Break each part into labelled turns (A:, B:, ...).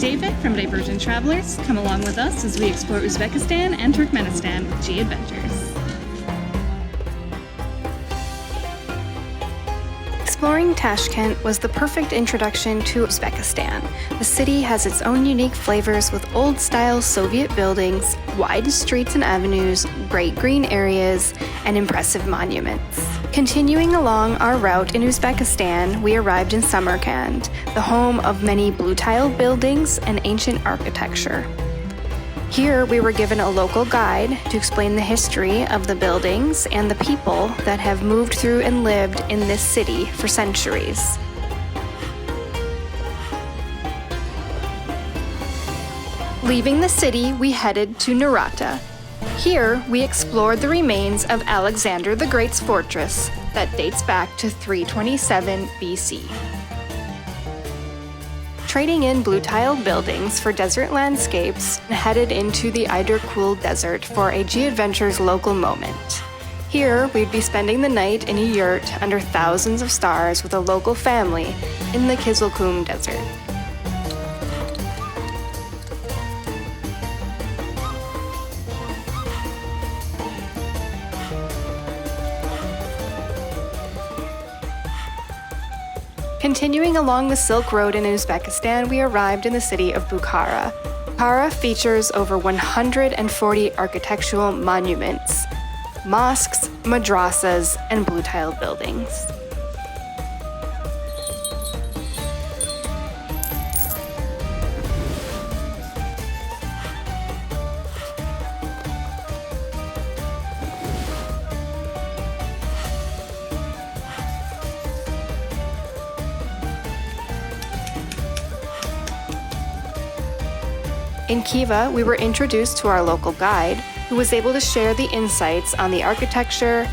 A: David from Divergent Travelers. Come along with us as we explore Uzbekistan and Turkmenistan with G Adventures.
B: Exploring Tashkent was the perfect introduction to Uzbekistan. The city has its own unique flavors with old-style Soviet buildings, wide streets and avenues, great green areas, and impressive monuments. Continuing along our route in Uzbekistan, we arrived in Samarkand, the home of many blue-tiled buildings and ancient architecture. Here, we were given a local guide to explain the history of the buildings and the people that have moved through and lived in this city for centuries. Leaving the city, we headed to Narata. Here, we explored the remains of Alexander the Great's fortress that dates back to 327 BC. Trading in blue-tiled buildings for desert landscapes, headed into the Ichon-Qala desert for a G Adventures local moment. Here, we'd be spending the night in a yurt under thousands of stars with a local family in the Kizilkum desert. Continuing along the Silk Road in Uzbekistan, we arrived in the city of Bukhara. Bukhara features over 140 architectural monuments, mosques, madrasas, and blue-tiled buildings. In Khiva, we were introduced to our local guide, who was able to share the insights on the architecture,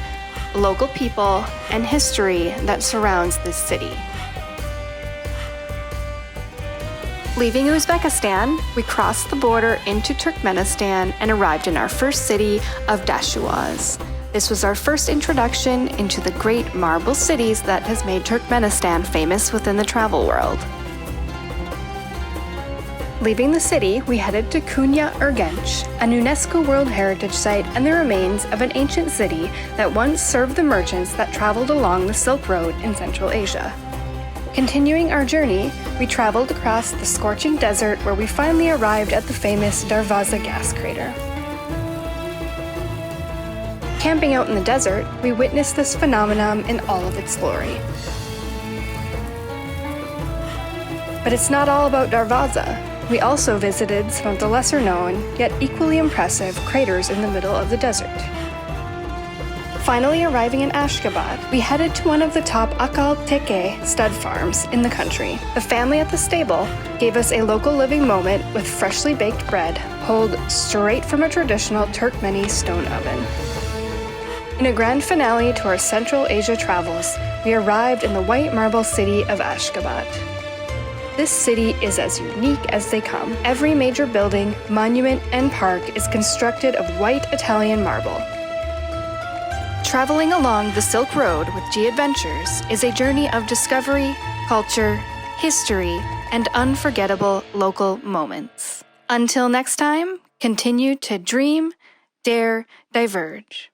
B: local people, and history that surrounds this city. Leaving Uzbekistan, we crossed the border into Turkmenistan and arrived in our first city of Dashuaz. This was our first introduction into the great marble cities that has made Turkmenistan famous within the travel world. Leaving the city, we headed to Kunya-Urgench, an UNESCO World Heritage Site and the remains of an ancient city that once served the merchants that traveled along the Silk Road in Central Asia. Continuing our journey, we traveled across the scorching desert where we finally arrived at the famous Darvaza gas crater. Camping out in the desert, we witnessed this phenomenon in all of its glory. But it's not all about Darvaza. We also visited some of the lesser-known, yet equally impressive, craters in the middle of the desert. Finally arriving in Ashgabat, we headed to one of the top Akal Teke stud farms in the country. The family at the stable gave us a local living moment with freshly baked bread, pulled straight from a traditional Turkmeni stone oven. In a grand finale to our Central Asia travels, we arrived in the white marble city of Ashgabat. This city is as unique as they come. Every major building, monument, and park is constructed of white Italian marble. Traveling along the Silk Road with G Adventures is a journey of discovery, culture, history, and unforgettable local moments. Until next time, continue to dream, dare, diverge.